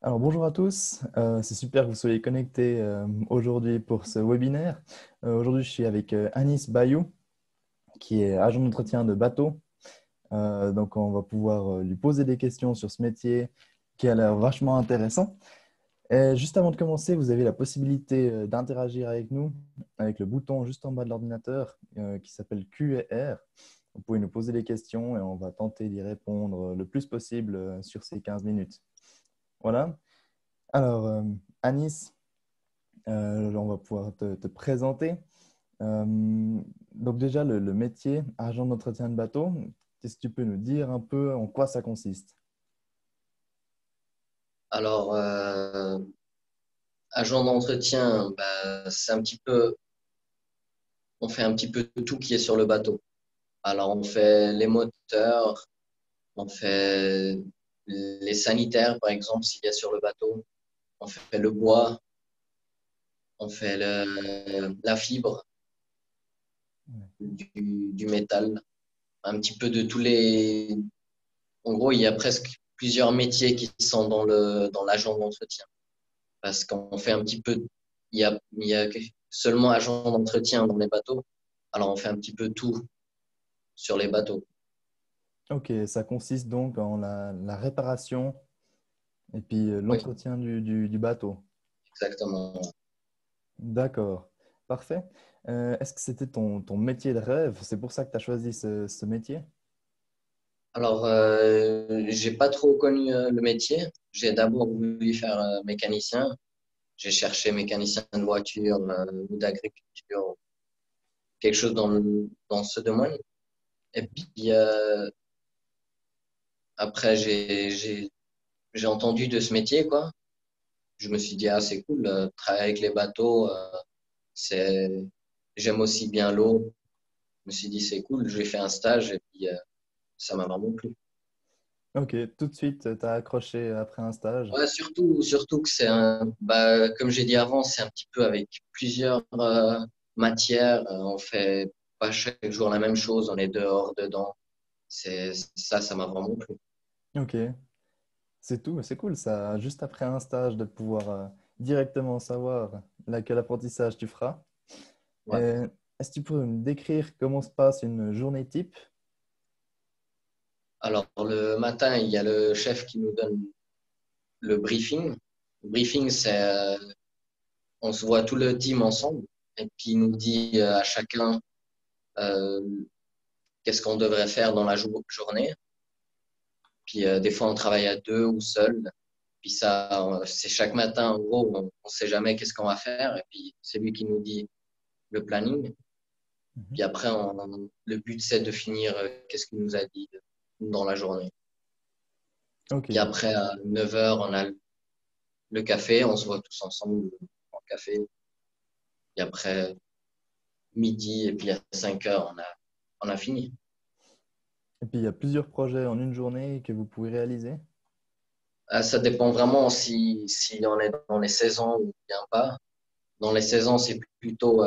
Alors bonjour à tous. C'est super que vous soyez connectés aujourd'hui pour ce webinaire. Aujourd'hui je suis avec Anis Bayou qui est agent d'entretien de bateau. Donc on va pouvoir lui poser des questions sur ce métier qui a l'air vachement intéressant. Et juste avant de commencer, vous avez la possibilité d'interagir avec nous avec le bouton juste en bas de l'ordinateur qui s'appelle Q et R. Vous pouvez nous poser des questions et on va tenter d'y répondre le plus possible sur ces 15 minutes. Voilà. Alors, Anis, on va pouvoir te présenter. Euh, donc déjà, le métier agent d'entretien de bateau, qu'est-ce que tu peux nous dire un peu en quoi ça consiste? Alors, agent d'entretien, c'est un petit peu, on fait un petit peu de tout qui est sur le bateau. Alors, on fait les moteurs, on fait les sanitaires, par exemple, s'il y a sur le bateau. On fait le bois, on fait la fibre, du métal, un petit peu de tous les. En gros, il y a presque plusieurs métiers qui sont dans l'agent d'entretien. Parce qu'on fait un petit peu, il y a seulement agent d'entretien dans les bateaux. Alors, on fait un petit peu tout sur les bateaux. Ok, ça consiste donc en la réparation et puis Oui, l'entretien du bateau. exactement. D'accord, parfait. Est-ce que c'était ton métier de rêve? C'est pour ça que tu as choisi ce métier? Alors, j'ai pas trop connu le métier. J'ai d'abord voulu faire mécanicien. J'ai cherché mécanicien de voiture ou d'agriculture, quelque chose dans ce domaine. Et puis, après, j'ai entendu de ce métier, quoi. Je me suis dit, ah, c'est cool, travailler avec les bateaux, c'est, j'aime aussi bien l'eau. Je me suis dit, c'est cool, j'ai fait un stage et puis ça m'a vraiment plu. Ok, tout de suite, tu as accroché après un stage. Ouais, surtout que comme j'ai dit avant, c'est un petit peu avec plusieurs matières. On fait pas chaque jour la même chose, on est dehors, dedans. Ça m'a vraiment plu. Ok, c'est tout, c'est cool ça. Juste après un stage, de pouvoir directement savoir quel apprentissage tu feras. Ouais. Et est-ce que tu peux me décrire comment se passe une journée type? Alors, le matin, il y a le chef qui nous donne le briefing. Le briefing, on se voit tout le team ensemble et puis il nous dit à chacun euh, qu'est-ce qu'on devrait faire dans la journée. Puis des fois, on travaille à deux ou seul. Puis ça, c'est chaque matin, en gros, on ne sait jamais qu'est-ce qu'on va faire. Et puis c'est lui qui nous dit le planning. Mhm. Puis après, le but, c'est de finir qu'est-ce qu'il nous a dit dans la journée. Ok, Puis après, à 9 heures, on a le café. On se voit tous ensemble en café. Puis après, midi, et puis à 5 heures, on a fini. et puis il y a plusieurs projets en une journée que vous pouvez réaliser. Ça dépend vraiment si on est dans les saisons ou bien pas. Dans les saisons, c'est plutôt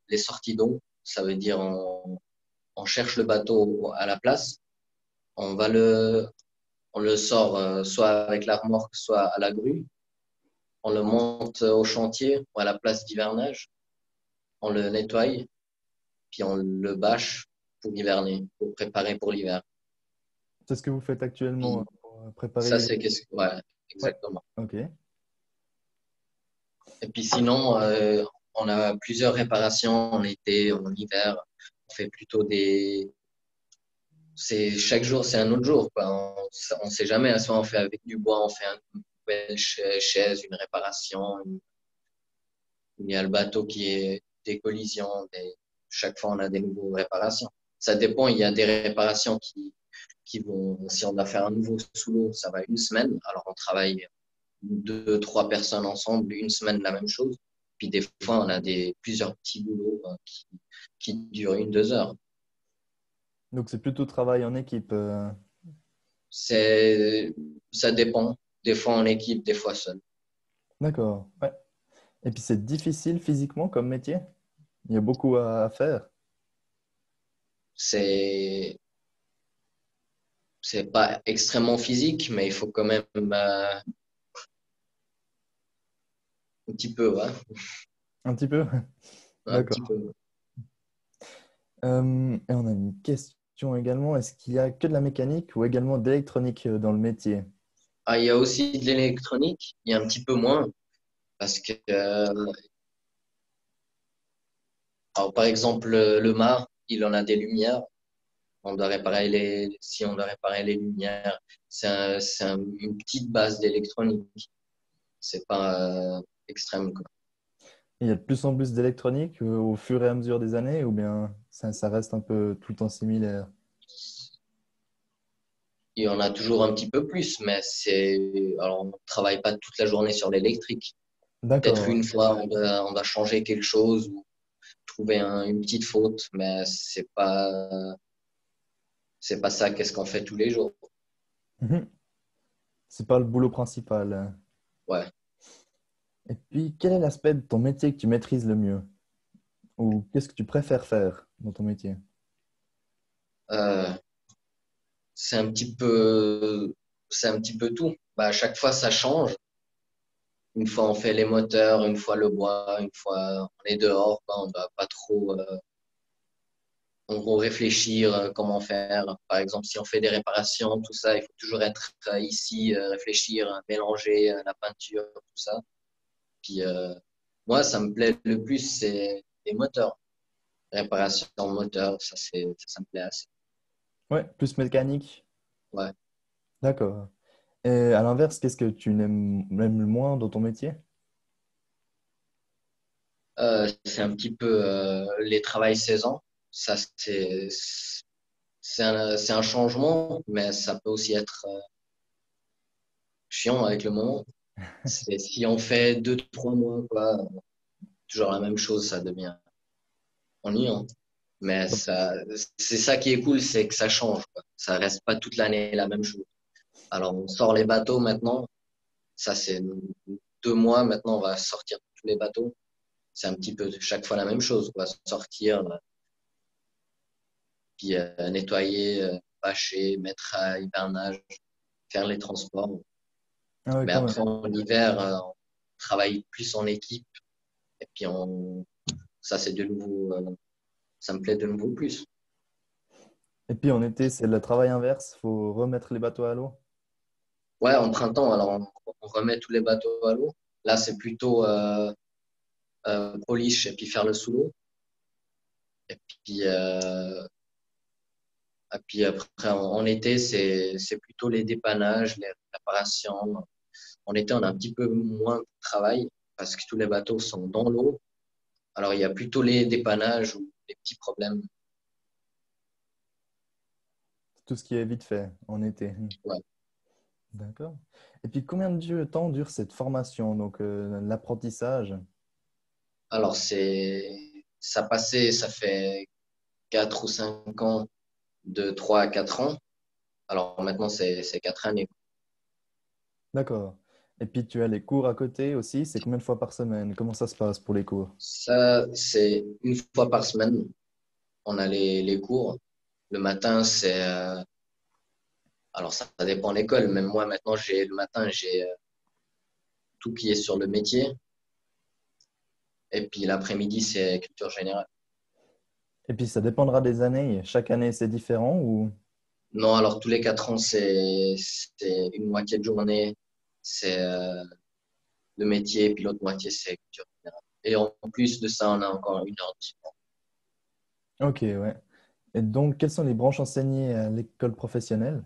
les sorties d'eau. Ça veut dire on cherche le bateau à la place. On va on le sort soit avec la remorque, soit à la grue. On le monte au chantier ou à la place d'hivernage. On le nettoie, puis on le bâche pour hiverner, pour préparer pour l'hiver. C'est ce que vous faites actuellement Puis pour ça, préparer. ouais, Ouais, exactement. ok. Et puis sinon, on a plusieurs réparations en été, en hiver. On fait plutôt chaque jour, c'est un autre jour, quoi. On sait jamais. Soit on fait avec du bois, on fait une nouvelle chaise, une réparation. Il y a le bateau qui est des collisions. Chaque fois, on a des nouvelles réparations. Ça dépend. Il y a des réparations qui vont, si on doit faire un nouveau sous l'eau, ça va une semaine. Alors, on travaille deux, trois personnes ensemble, une semaine, la même chose. Puis des fois, on a plusieurs petits boulots qui durent une, 2 heures. Donc c'est plutôt travail en équipe. C'est, ça dépend. Des fois en équipe, des fois seul. D'accord. Ouais. Et puis c'est difficile physiquement comme métier. Il y a beaucoup à faire. C'est, c'est pas extrêmement physique, mais il faut quand même Un petit peu, ouais. Un petit peu? Un petit D'accord. peu. Et on a une question également. Est-ce qu'il y a que de la mécanique ou également d'électronique dans le métier? Ah, il y a aussi de l'électronique, il y a un petit peu moins, parce que, alors, par exemple, le mât, il en a des lumières. Si on doit réparer les lumières, une petite base d'électronique. C'est pas extrême, quoi. Il y a de plus en plus d'électronique au fur et à mesure des années ou bien ça reste un peu tout le temps similaire? Il y en a toujours un petit peu plus, mais alors on travaille pas toute la journée sur l'électrique. Peut-être D'accord. une fois, on doit changer quelque chose ou trouver une petite faute, mais c'est pas ça qu'est-ce qu'on fait tous les jours. Mhm. C'est pas le boulot principal. Ouais. Et puis, quel est l'aspect de ton métier que tu maîtrises le mieux? Ou qu'est-ce que tu préfères faire dans ton métier? Euh, c'est un petit peu, c'est un petit peu tout. Bah, à chaque fois, ça change. Une fois, on fait les moteurs, une fois le bois, une fois, on est dehors, quoi. On doit pas trop, en gros, réfléchir comment faire. Par exemple, si on fait des réparations, tout ça, il faut toujours être ici, réfléchir, mélanger la peinture, tout ça. Puis, moi, ça me plaît le plus, c'est les moteurs. Réparation moteur, ça me plaît assez. Ouais, plus mécanique. Ouais. D'accord. Et à l'inverse, qu'est-ce que tu aimes le moins dans ton métier? C'est un petit peu les travails saison. Ça, c'est un changement, mais ça peut aussi être chiant avec le moment. C'est si on fait 2, 3 mois, quoi, toujours la même chose, ça devient ennuyant. Mais c'est ça qui est cool, c'est que ça change, quoi. Ça reste pas toute l'année la même chose. Alors, on sort les bateaux maintenant. Ça, c'est 2 mois. Maintenant, on va sortir tous les bateaux. C'est un petit peu chaque fois la même chose, quoi. Sortir, puis nettoyer, bâcher, mettre à hibernage, faire les transports. Ah ouais, Mais quand même. après, en hiver, on travaille plus en équipe. Et puis, ça, c'est de nouveau, ça me plaît de nouveau plus. Et puis en été, c'est le travail inverse. Faut remettre les bateaux à l'eau. Ouais, en printemps, alors on remet tous les bateaux à l'eau. Là, c'est plutôt polish et puis faire le sous l'eau. Et puis, après, en été, c'est plutôt les dépannages, les réparations. En été, on a un petit peu moins de travail parce que tous les bateaux sont dans l'eau. Alors, il y a plutôt les dépannages ou les petits problèmes. Tout ce qui est vite fait en été. Ouais. D'accord. Et puis combien de temps dure cette formation, donc l'apprentissage? Alors, ça fait 4 ou 5 ans, de 3 à 4 ans. Alors, maintenant, c'est 4 années. D'accord. Et puis tu as les cours à côté aussi. C'est combien de fois par semaine? Comment ça se passe pour les cours? Ça, c'est une fois par semaine. On a les cours. Le matin, alors ça dépend de l'école. Même moi, maintenant, le matin, j'ai tout qui est sur le métier. Et puis l'après-midi, c'est culture générale. Et puis ça dépendra des années. Chaque année, c'est différent ou... Non, alors tous les 4 ans, c'est une moitié de journée, c'est le métier, puis l'autre moitié, c'est culture générale. Et en plus de ça, on a encore 1 heure de sport. Ok, ouais. Et donc, quelles sont les branches enseignées à l'école professionnelle?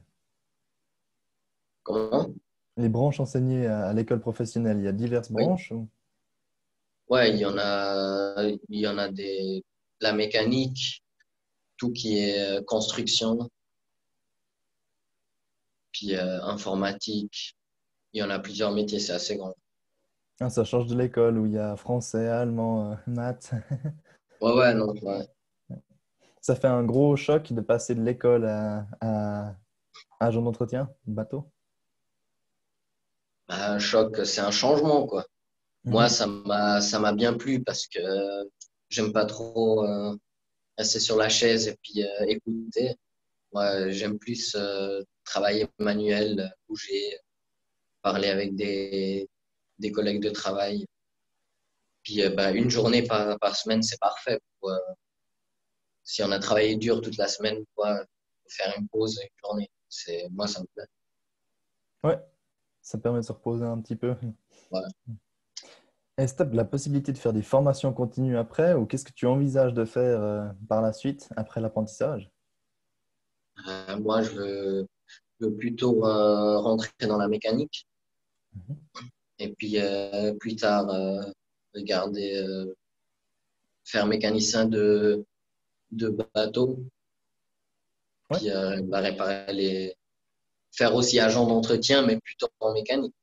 Comment? Les branches enseignées à l'école professionnelle, il y a diverses Oui. branches ou... Ouais, il y en a la mécanique, tout qui est construction, puis informatique. Il y en a plusieurs métiers, c'est assez grand. Ah, ça change de l'école où il y a français, allemand, maths. Ouais, ouais, non, ouais. Ça fait un gros choc de passer de l'école à agent d'entretien, bateau. Bah, un choc, c'est un changement, quoi. Moi, Mhm. ça m'a bien plu parce que j'aime pas trop rester sur la chaise et puis écouter. Moi, j'aime plus travailler manuel, bouger, parler avec des collègues de travail. Puis bah, une journée par semaine, c'est parfait. Si on a travaillé dur toute la semaine, quoi, faire une pause, une journée, moi, ça me plaît. Ouais, ça permet de se reposer un petit peu. Voilà. Est-ce que tu as la possibilité de faire des formations continues après ou qu'est-ce que tu envisages de faire par la suite, après l'apprentissage? Moi, je veux plutôt rentrer dans la mécanique Mhm. et puis plus tard regarder, faire mécanicien de bateau, Ouais, puis bah, faire aussi agent d'entretien, mais plutôt en mécanique.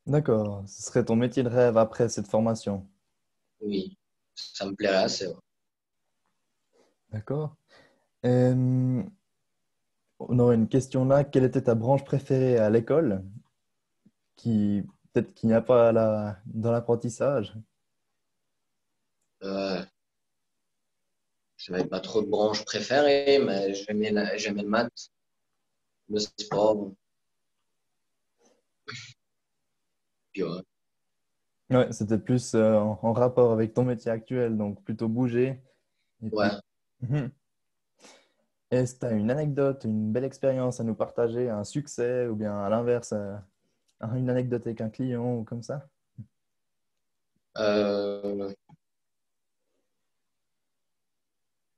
d'accord. Ce serait ton métier de rêve après cette formation. Oui, ça me plairait assez. Ouais. D'accord. Euh, on aurait une question là. Quelle était ta branche préférée à l'école qui peut-être qu'il n'y a pas dans l'apprentissage? Euh, je n'avais pas trop de branches préférées, mais j'aimais le maths, le sport. Puis, ouais. Ouais, c'était plus en rapport avec ton métier actuel, donc plutôt bouger. Et puis, Ouais. Mhm. Est-ce que tu as une anecdote, une belle expérience à nous partager, un succès ou bien à l'inverse, une anecdote avec un client ou comme ça? Euh,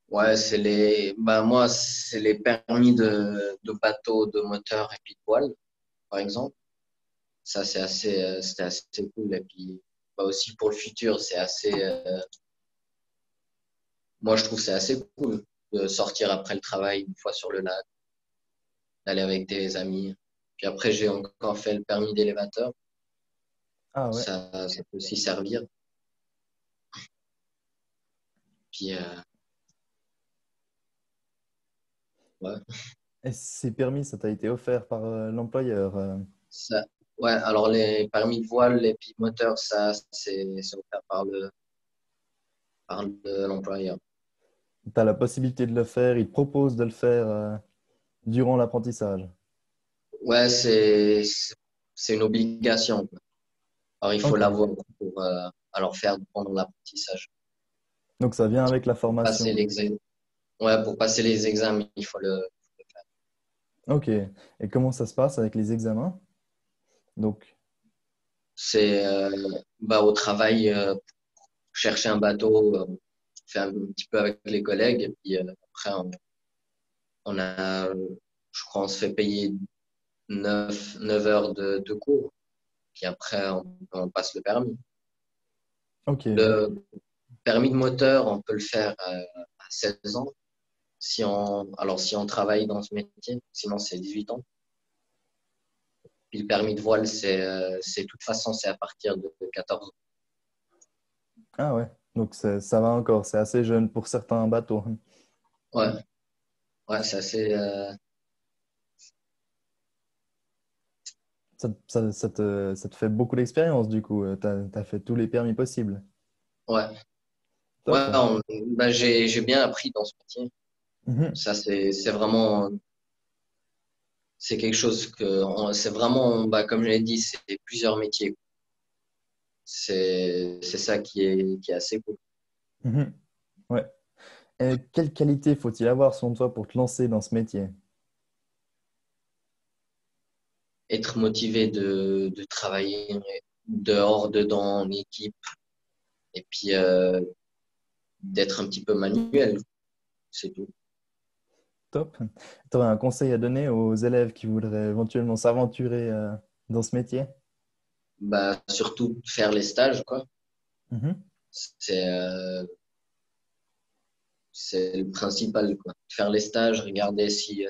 ouais, moi, c'est les permis de bateau, de moteur et puis de voile, par exemple. Ça, c'était assez cool. Et puis, bah, aussi pour le futur, moi, je trouve que c'est assez cool de sortir après le travail une fois sur le lac, d'aller avec des amis. Puis après, j'ai encore fait le permis d'élévateur. Ah ouais. Ça peut aussi servir. Puis, ouais. Et ces permis, ça t'a été offert par l'employeur? Ça, ouais, alors les permis de voile, les puis moteurs, c'est offert par l'employeur. Tu as la possibilité de le faire, il te propose de le faire durant l'apprentissage. Ouais, c'est une obligation, quoi. Alors, il faut Ok. l'avoir pour alors faire pendant l'apprentissage. Donc ça vient avec la Pour passer formation. l'examen. Ouais, pour passer les examens, il faut le faire. Ok. Et comment ça se passe avec les examens? Donc, C'est bah, au travail, chercher un bateau, on fait un petit peu avec les collègues, et puis après, on a, je crois, on se fait payer 9 heures de cours, puis après, on passe le permis. ok. Le permis de moteur, on peut le faire à 16 ans, si on travaille dans ce métier, sinon c'est 18 ans. Puis le permis de voile, de toute façon, c'est à partir de 14 ans. Ah ouais. Donc ça va encore, c'est assez jeune pour certains bateaux. Ouais, ouais, c'est assez. Ça te fait beaucoup d'expérience du coup. Tu as fait tous les permis possibles. Ouais, ouais, Top. bah, j'ai bien appris dans ce métier. Mhm. Ça, c'est vraiment, c'est quelque chose c'est vraiment, bah, comme je l'ai dit, c'est plusieurs métiers. C'est ça qui est assez cool. Mhm. Ouais. Et quelle qualité faut-il avoir selon toi pour te lancer dans ce métier? Être motivé de travailler dehors, dedans, en équipe, et puis d'être un petit peu manuel, c'est tout. Top. Tu aurais un conseil à donner aux élèves qui voudraient éventuellement s'aventurer dans ce métier? Bah, surtout faire les stages, quoi. Mhm. C'est c'est le principal, quoi. Faire les stages, regarder si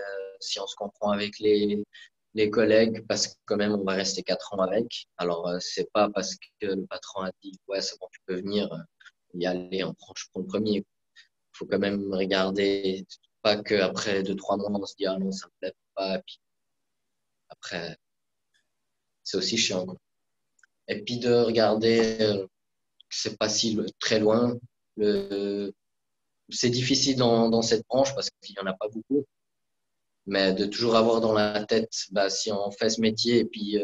on se comprend avec les collègues, parce que quand même, on va rester 4 ans avec. Alors, c'est pas parce que le patron a dit, ouais, c'est bon, tu peux venir y aller, je prends le premier. Il faut quand même regarder, pas qu'après 2, 3 mois, on se dit, ah non, ça me plaît pas, et puis après, c'est aussi chiant, quoi. Et puis de regarder que c'est pas si très loin. Le, c'est difficile dans cette branche parce qu'il y en a pas beaucoup. Mais de toujours avoir dans la tête, bah, si on fait ce métier et puis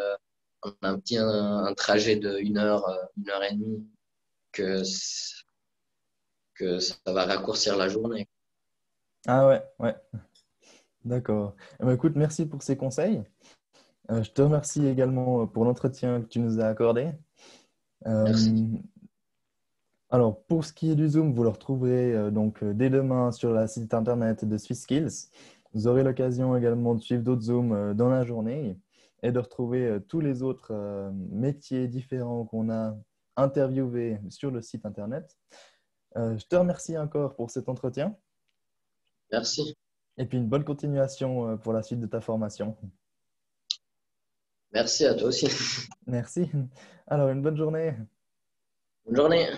on a un trajet de 1 heure, 1 heure et demie, que ça va raccourcir la journée. Ah ouais, ouais, d'accord. Eh ben, écoute, merci pour ces conseils. Je te remercie également pour l'entretien que tu nous as accordé. Merci. Euh, alors, pour ce qui est du Zoom, vous le retrouverez dès demain sur la site internet de SwissSkills. Vous aurez l'occasion également de suivre d'autres Zooms dans la journée et de retrouver tous les autres métiers différents qu'on a interviewés sur le site internet. Je te remercie encore pour cet entretien Merci. et puis une bonne continuation pour la suite de ta formation. Merci à toi aussi. Merci. Alors, une bonne journée. Bonne journée.